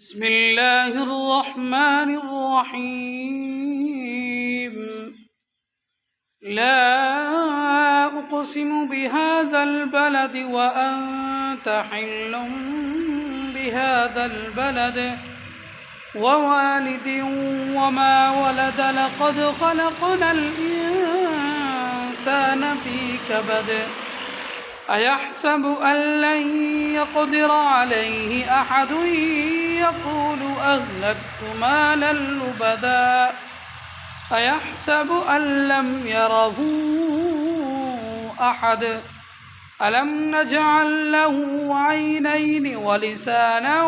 بسم الله الرحمن الرحيم. لا أقسم بهذا البلد وأنت حل بهذا البلد ووالد وما ولد لقد خلقنا الإنسان في كبد أيحسب أن لن يقدر عليه أحد يقول أهلكت مالا لبدا أيحسب أن لم يره أحد ألم نجعل له عينين ولسانا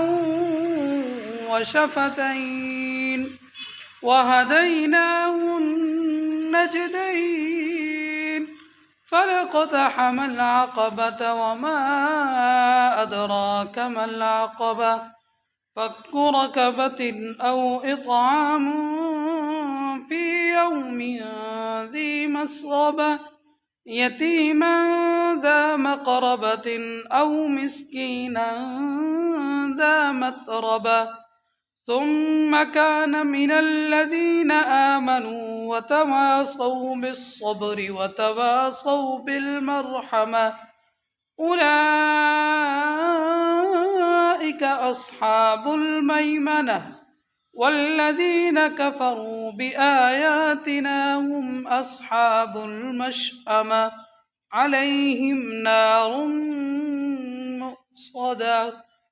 وشفتين وهديناه النجدين فلاقتحم العقبة وما أدراك ما العقبة فك ركبة أو إطعام في يوم ذي مسغبة يتيما ذا مقربة أو مسكينا ذا متربة ثم كان من الذين آمنوا وتواصوا بالصبر وتواصوا بالمرحمة أولئك أصحاب الميمنة والذين كفروا بآياتنا هم أصحاب المشأمة عليهم نار مؤصدة.